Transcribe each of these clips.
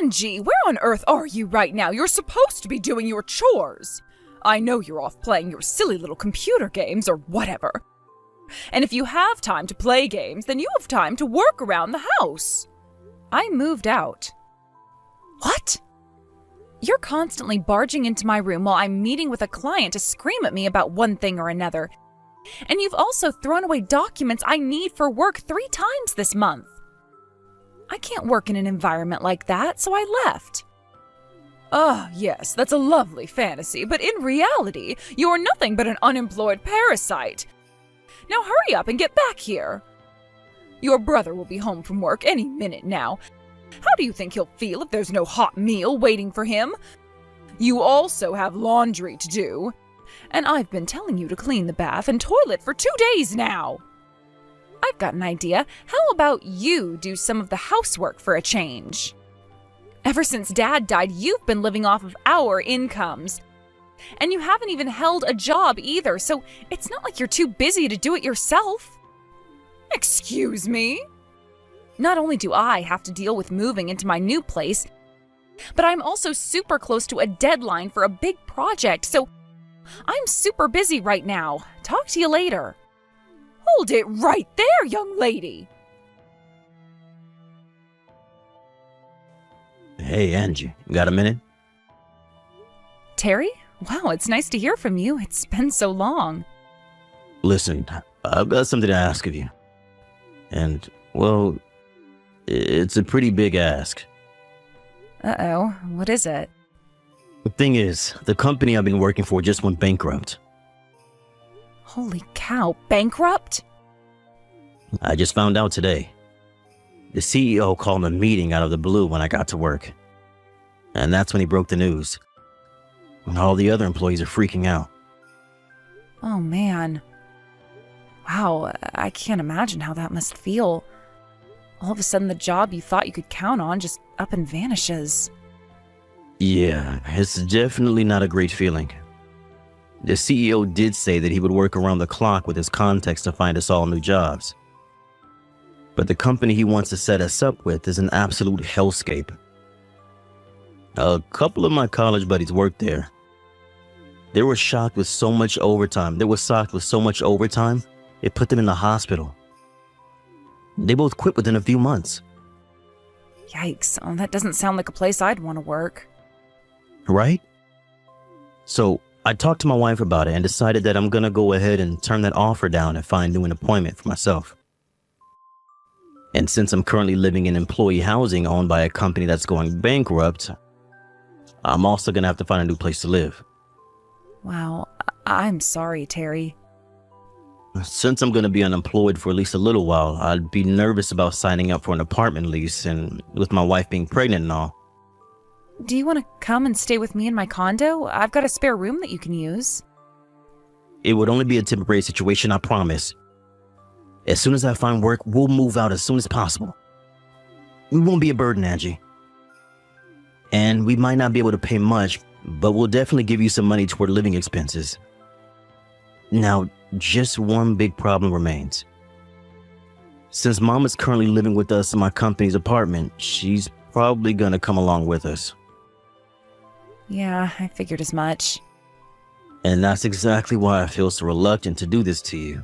Angie, where on earth are you right now? You're supposed to be doing your chores. I know you're off playing your silly little computer games or whatever. And if you have time to play games, then you have time to work around the house. I moved out. What? You're constantly barging into my room while I'm meeting with a client to scream at me about one thing or another. And you've also thrown away documents I need for work 3 times this month. I can't work in an environment like that, so I left. Ah, yes, that's a lovely fantasy, but in reality, you're nothing but an unemployed parasite. Now hurry up and get back here. Your brother will be home from work any minute now. How do you think he'll feel if there's no hot meal waiting for him? You also have laundry to do. And I've been telling you to clean the bath and toilet for 2 days now. I've got an idea. How about you do some of the housework for a change? Ever since Dad died, you've been living off of our incomes. And you haven't even held a job either, so it's not like you're too busy to do it yourself. Excuse me? Not only do I have to deal with moving into my new place, but I'm also super close to a deadline for a big project, so I'm super busy right now. Talk to you later. Hold it right there, young lady. Hey, Angie, got a minute? Terry? Wow, it's nice to hear from you. It's been so long. Listen, I've got something to ask of you. And, well, it's a pretty big ask. Uh-oh, what is it? The thing is, the company I've been working for just went bankrupt. Holy cow, bankrupt? I just found out today. The CEO called a meeting out of the blue when I got to work. And that's when he broke the news. And all the other employees are freaking out. Oh man. Wow, I can't imagine how that must feel. All of a sudden the job you thought you could count on just up and vanishes. Yeah, it's definitely not a great feeling. The CEO did say that he would work around the clock with his contacts to find us all new jobs. But the company he wants to set us up with is an absolute hellscape. A couple of my college buddies worked there. They were shocked with so much overtime. It put them in the hospital. They both quit within a few months. Yikes, oh, that doesn't sound like a place I'd want to work. Right? So I talked to my wife about it and decided that I'm gonna go ahead and turn that offer down and find new an appointment for myself. And since I'm currently living in employee housing owned by a company that's going bankrupt, I'm also gonna have to find a new place to live. Wow, I'm sorry, Terry. Since I'm gonna be unemployed for at least a little while, I'd be nervous about signing up for an apartment lease, and with my wife being pregnant and all. Do you want to come and stay with me in my condo? I've got a spare room that you can use. It would only be a temporary situation, I promise. As soon as I find work, we'll move out as soon as possible. We won't be a burden, Angie. And we might not be able to pay much, but we'll definitely give you some money toward living expenses. Now, just one big problem remains. Since Mom is currently living with us in my company's apartment, she's probably gonna come along with us. Yeah, I figured as much. And that's exactly why I feel so reluctant to do this to you.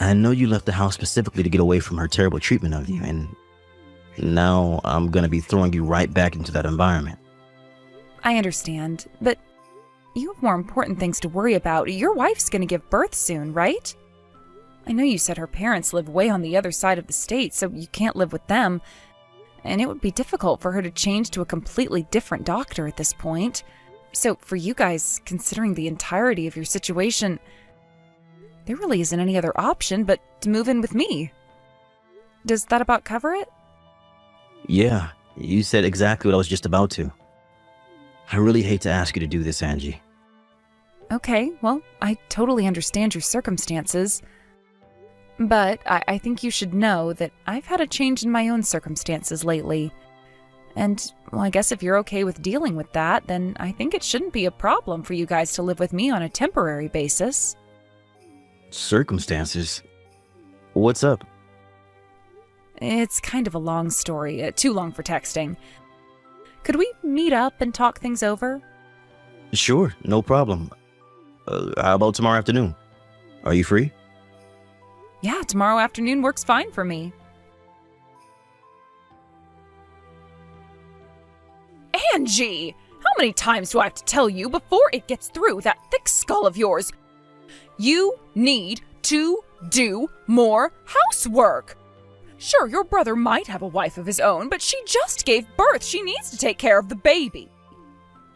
I know you left the house specifically to get away from her terrible treatment of you, and now I'm gonna be throwing you right back into that environment. I understand, but you have more important things to worry about. Your wife's gonna give birth soon, right? I know you said her parents live way on the other side of the state, so you can't live with them. And it would be difficult for her to change to a completely different doctor at this point. So for you guys, considering the entirety of your situation, there really isn't any other option but to move in with me. Does that about cover it? Yeah, you said exactly what I was just about to. I really hate to ask you to do this, Angie. Okay, well, I totally understand your circumstances. But I think you should know that I've had a change in my own circumstances lately. And, well, I guess if you're okay with dealing with that, then I think it shouldn't be a problem for you guys to live with me on a temporary basis. Circumstances? What's up? It's kind of a long story, too long for texting. Could we meet up and talk things over? Sure, no problem. How about tomorrow afternoon? Are you free? Yeah, tomorrow afternoon works fine for me. Angie! How many times do I have to tell you before it gets through that thick skull of yours? You need to do more housework. Sure, your brother might have a wife of his own, but she just gave birth. She needs to take care of the baby.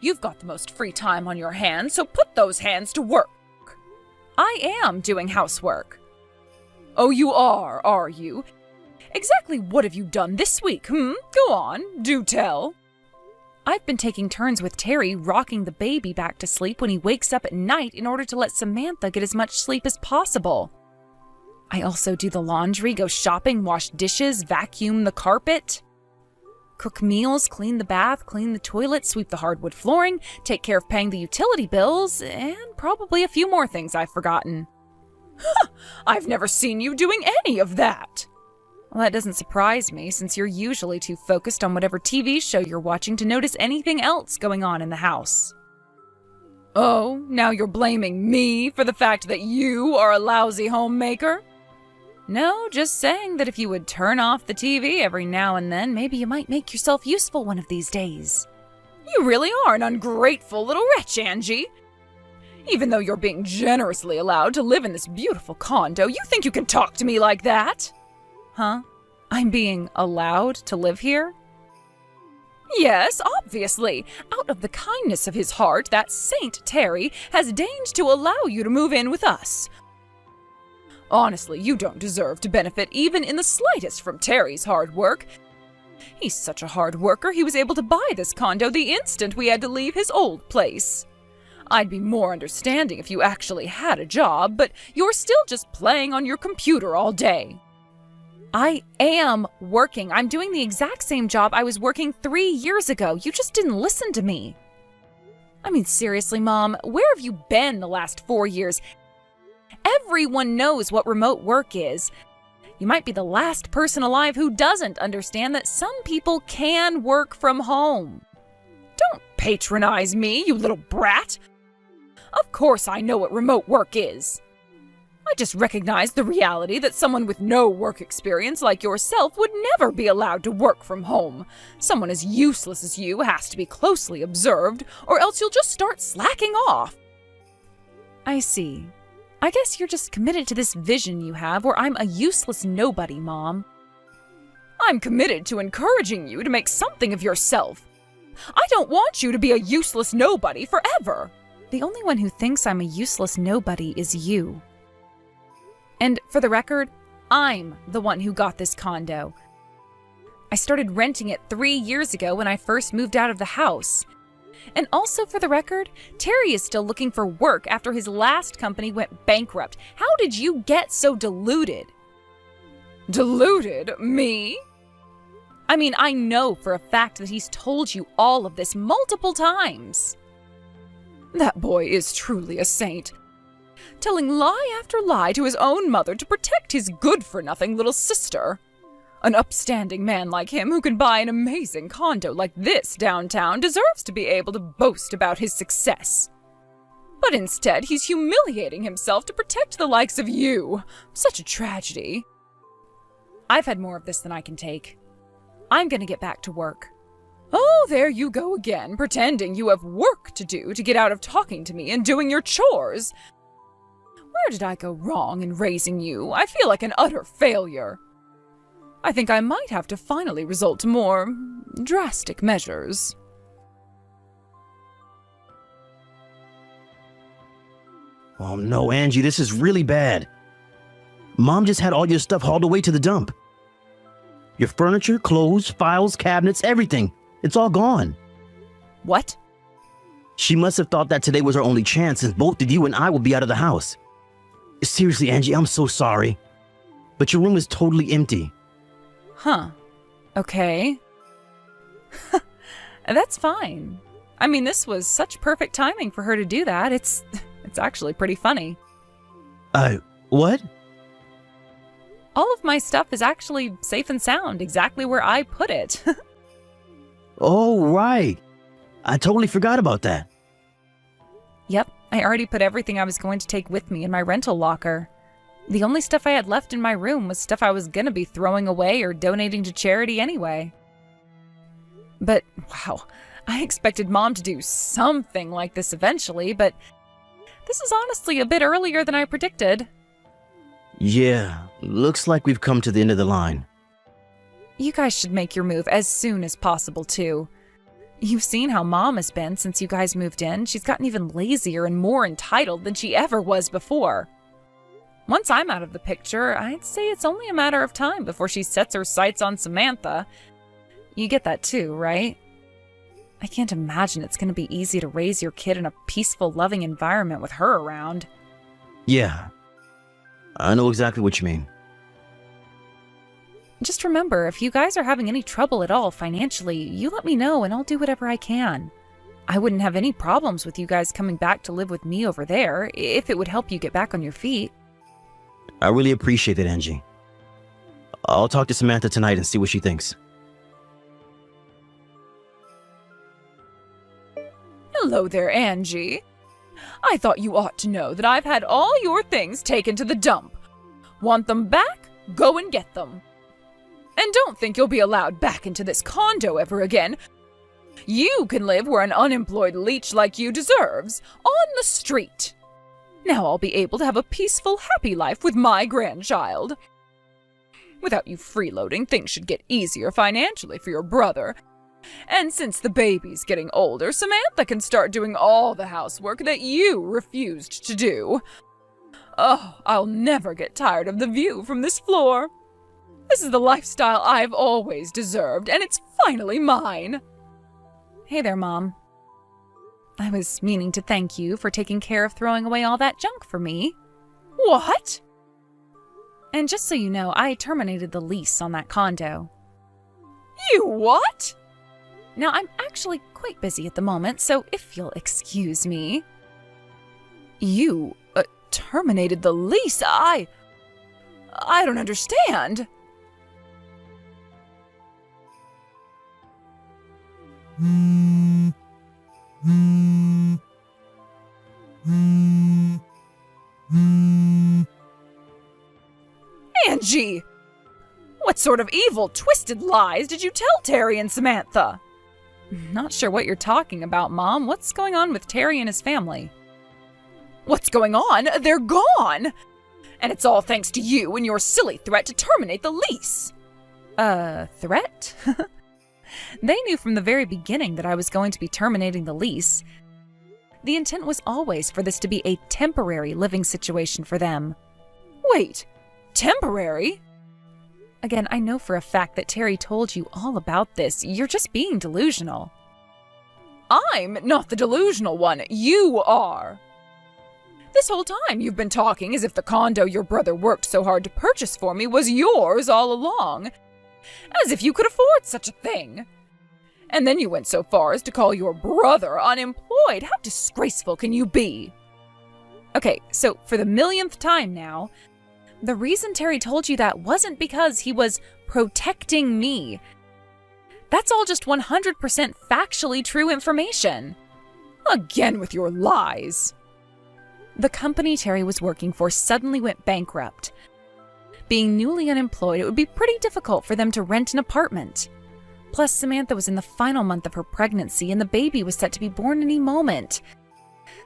You've got the most free time on your hands, so put those hands to work. I am doing housework. Oh, you are you? Exactly what have you done this week, Go on, do tell. I've been taking turns with Terry rocking the baby back to sleep when he wakes up at night in order to let Samantha get as much sleep as possible. I also do the laundry, go shopping, wash dishes, vacuum the carpet, cook meals, clean the bath, clean the toilet, sweep the hardwood flooring, take care of paying the utility bills, and probably a few more things I've forgotten. I've never seen you doing any of that. Well, that doesn't surprise me, since you're usually too focused on whatever TV show you're watching to notice anything else going on in the house. Oh, now you're blaming me for the fact that you are a lousy homemaker? No, just saying that if you would turn off the TV every now and then, maybe you might make yourself useful one of these days. You really are an ungrateful little wretch, Angie. Even though you're being generously allowed to live in this beautiful condo, you think you can talk to me like that? Huh? I'm being allowed to live here? Yes, obviously. Out of the kindness of his heart, that Saint Terry has deigned to allow you to move in with us. Honestly, you don't deserve to benefit even in the slightest from Terry's hard work. He's such a hard worker, he was able to buy this condo the instant we had to leave his old place. I'd be more understanding if you actually had a job, but you're still just playing on your computer all day. I am working. I'm doing the exact same job I was working 3 years ago. You just didn't listen to me. I mean, seriously, Mom, where have you been the last 4 years? Everyone knows what remote work is. You might be the last person alive who doesn't understand that some people can work from home. Don't patronize me, you little brat. Of course I know what remote work is. I just recognize the reality that someone with no work experience like yourself would never be allowed to work from home. Someone as useless as you has to be closely observed, or else you'll just start slacking off. I see. I guess you're just committed to this vision you have where I'm a useless nobody, Mom. I'm committed to encouraging you to make something of yourself. I don't want you to be a useless nobody forever. The only one who thinks I'm a useless nobody is you. And for the record, I'm the one who got this condo. I started renting it 3 years ago when I first moved out of the house. And also for the record, Terry is still looking for work after his last company went bankrupt. How did you get so deluded? Deluded? Me? I mean, I know for a fact that he's told you all of this multiple times. That boy is truly a saint. Telling lie after lie to his own mother to protect his good-for-nothing little sister. An upstanding man like him who can buy an amazing condo like this downtown deserves to be able to boast about his success. But instead, he's humiliating himself to protect the likes of you. Such a tragedy. I've had more of this than I can take. I'm gonna get back to work. Oh, there you go again, pretending you have work to do to get out of talking to me and doing your chores. Where did I go wrong in raising you? I feel like an utter failure. I think I might have to finally resort to more drastic measures. Oh no, Angie, this is really bad. Mom just had all your stuff hauled away to the dump. Your furniture, clothes, files, cabinets, everything. It's all gone. What? She must have thought that today was her only chance since both of you and I will be out of the house. Seriously, Angie, I'm so sorry. But your room is totally empty. Huh. Okay. That's fine. I mean, this was such perfect timing for her to do that. It's actually pretty funny. What? All of my stuff is actually safe and sound, exactly where I put it. Oh, right. I totally forgot about that. Yep, I already put everything I was going to take with me in my rental locker. The only stuff I had left in my room was stuff I was gonna be throwing away or donating to charity anyway. But, wow, I expected Mom to do something like this eventually, but this is honestly a bit earlier than I predicted. Yeah, looks like we've come to the end of the line. You guys should make your move as soon as possible, too. You've seen how Mom has been since you guys moved in. She's gotten even lazier and more entitled than she ever was before. Once I'm out of the picture, I'd say it's only a matter of time before she sets her sights on Samantha. You get that too, right? I can't imagine it's going to be easy to raise your kid in a peaceful, loving environment with her around. Yeah, I know exactly what you mean. Just remember, if you guys are having any trouble at all financially, you let me know and I'll do whatever I can. I wouldn't have any problems with you guys coming back to live with me over there, if it would help you get back on your feet. I really appreciate it, Angie. I'll talk to Samantha tonight and see what she thinks. Hello there, Angie. I thought you ought to know that I've had all your things taken to the dump. Want them back? Go and get them. And don't think you'll be allowed back into this condo ever again. You can live where an unemployed leech like you deserves, on the street. Now I'll be able to have a peaceful, happy life with my grandchild. Without you freeloading, things should get easier financially for your brother. And since the baby's getting older, Samantha can start doing all the housework that you refused to do. Oh, I'll never get tired of the view from this floor. This is the lifestyle I've always deserved, and it's finally mine. Hey there, Mom. I was meaning to thank you for taking care of throwing away all that junk for me. What? And just so you know, I terminated the lease on that condo. You what? Now, I'm actually quite busy at the moment, so if you'll excuse me. You terminated the lease? I don't understand. Angie! What sort of evil, twisted lies did you tell Terry and Samantha? Not sure what you're talking about, Mom. What's going on with Terry and his family? What's going on? They're gone! And it's all thanks to you and your silly threat to terminate the lease. Threat? They knew from the very beginning that I was going to be terminating the lease. The intent was always for this to be a temporary living situation for them. Wait, temporary? Again, I know for a fact that Terry told you all about this. You're just being delusional. I'm not the delusional one. You are. This whole time you've been talking as if the condo your brother worked so hard to purchase for me was yours all along. As if you could afford such a thing. And then you went so far as to call your brother unemployed. How disgraceful can you be? Okay, so for the millionth time now, the reason Terry told you that wasn't because he was protecting me. That's all just 100% factually true information. Again with your lies. The company Terry was working for suddenly went bankrupt. Being newly unemployed, it would be pretty difficult for them to rent an apartment. Plus, Samantha was in the final month of her pregnancy and the baby was set to be born any moment.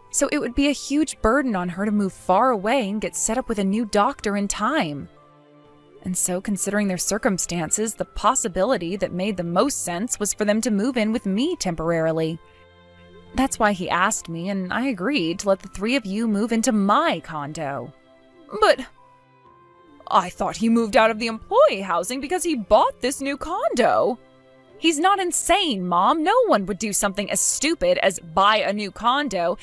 So it would be a huge burden on her to move far away and get set up with a new doctor in time. And so, considering their circumstances, the possibility that made the most sense was for them to move in with me temporarily. That's why he asked me, and I agreed to let the three of you move into my condo. But I thought he moved out of the employee housing because he bought this new condo. He's not insane, Mom. No one would do something as stupid as buy a new condo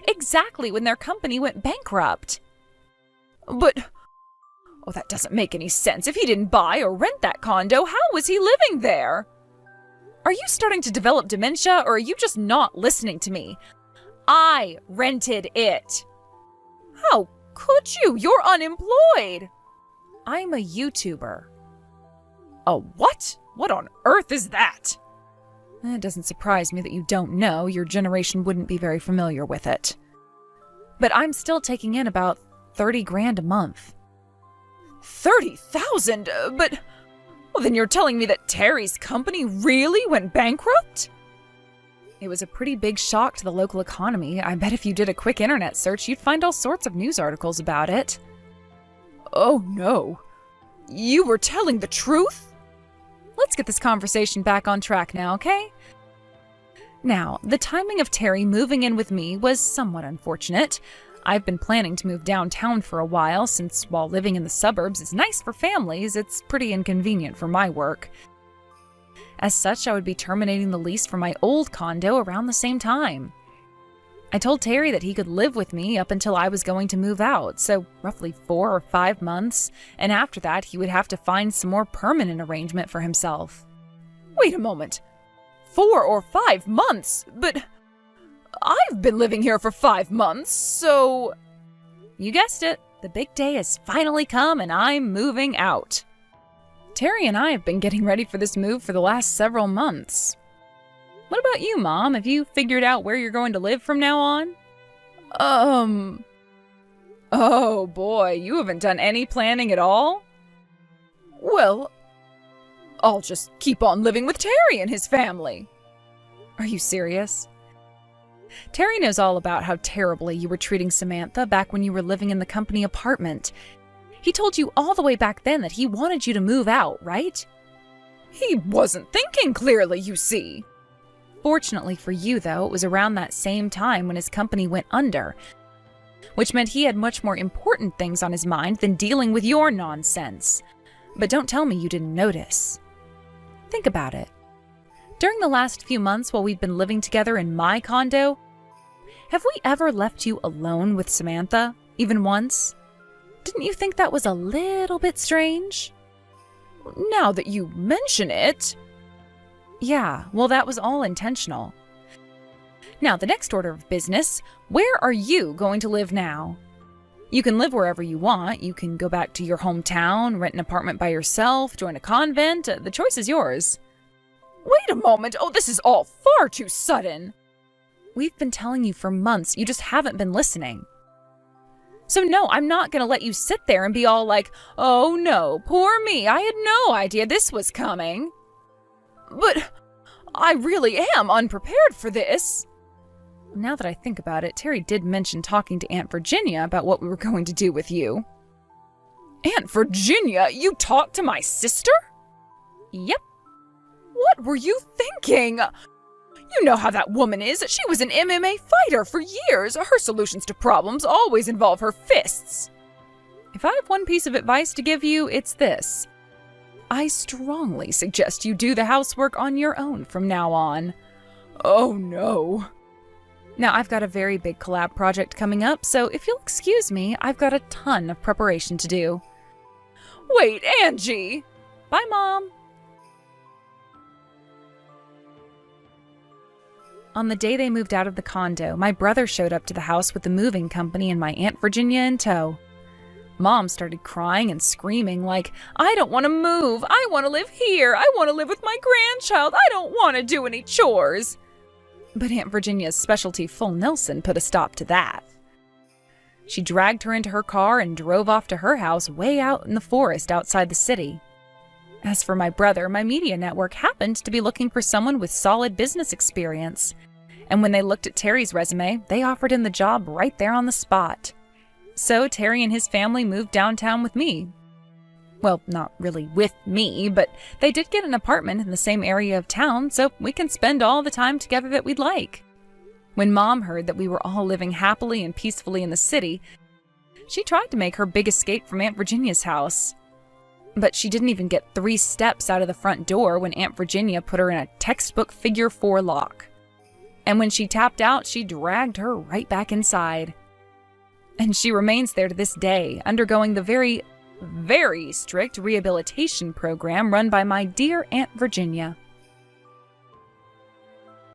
exactly when their company went bankrupt. But, that doesn't make any sense. If he didn't buy or rent that condo, how was he living there? Are you starting to develop dementia, or are you just not listening to me? I rented it. How could you? You're unemployed. I'm a YouTuber. A what? What on earth is that? It doesn't surprise me that you don't know. Your generation wouldn't be very familiar with it. But I'm still taking in about 30 grand a month. 30,000? But... Well, then you're telling me that Terry's company really went bankrupt? It was a pretty big shock to the local economy. I bet if you did a quick internet search, you'd find all sorts of news articles about it. Oh no. You were telling the truth? Let's get this conversation back on track now, okay? Now, the timing of Terry moving in with me was somewhat unfortunate. I've been planning to move downtown for a while, since while living in the suburbs is nice for families, it's pretty inconvenient for my work. As such, I would be terminating the lease for my old condo around the same time. I told Terry that he could live with me up until I was going to move out, so roughly 4 or 5 months, and after that he would have to find some more permanent arrangement for himself. Wait a moment. 4 or 5 months? But I've been living here for 5 months, so... You guessed it. The big day has finally come and I'm moving out. Terry and I have been getting ready for this move for the last several months. What about you, Mom? Have you figured out where you're going to live from now on? Oh boy, you haven't done any planning at all? Well, I'll just keep on living with Terry and his family. Are you serious? Terry knows all about how terribly you were treating Samantha back when you were living in the company apartment. He told you all the way back then that he wanted you to move out, right? He wasn't thinking clearly, you see. Fortunately for you, though, it was around that same time when his company went under, which meant he had much more important things on his mind than dealing with your nonsense. But don't tell me you didn't notice. Think about it. During the last few months while we've been living together in my condo, have we ever left you alone with Samantha, even once? Didn't you think that was a little bit strange? Now that you mention it... Yeah, well, that was all intentional. Now, the next order of business, where are you going to live now? You can live wherever you want. You can go back to your hometown, rent an apartment by yourself, join a convent. The choice is yours. Wait a moment. Oh, this is all far too sudden. We've been telling you for months. You just haven't been listening. So no, I'm not going to let you sit there and be all like, oh no, poor me, I had no idea this was coming. But I really am unprepared for this. Now that I think about it, Terry did mention talking to Aunt Virginia about what we were going to do with you. Aunt Virginia? You talked to my sister? Yep. What were you thinking? You know how that woman is. She was an MMA fighter for years. Her solutions to problems always involve her fists. If I have one piece of advice to give you, it's this. I strongly suggest you do the housework on your own from now on. Oh no. Now, I've got a very big collab project coming up, so if you'll excuse me, I've got a ton of preparation to do. Wait, Angie! Bye, Mom! On the day they moved out of the condo, my brother showed up to the house with the moving company and my Aunt Virginia in tow. Mom started crying and screaming like, I don't want to move. I want to live here. I want to live with my grandchild. I don't want to do any chores. But Aunt Virginia's specialty full Nelson put a stop to that. She dragged her into her car and drove off to her house way out in the forest outside the city. As for my brother, my media network happened to be looking for someone with solid business experience. And when they looked at Terry's resume, they offered him the job right there on the spot. So Terry and his family moved downtown with me. Well, not really with me, but they did get an apartment in the same area of town, so we can spend all the time together that we'd like. When Mom heard that we were all living happily and peacefully in the city, she tried to make her big escape from Aunt Virginia's house. But she didn't even get 3 steps out of the front door when Aunt Virginia put her in a textbook figure 4 lock. And when she tapped out, she dragged her right back inside. And she remains there to this day, undergoing the very, very strict rehabilitation program run by my dear Aunt Virginia.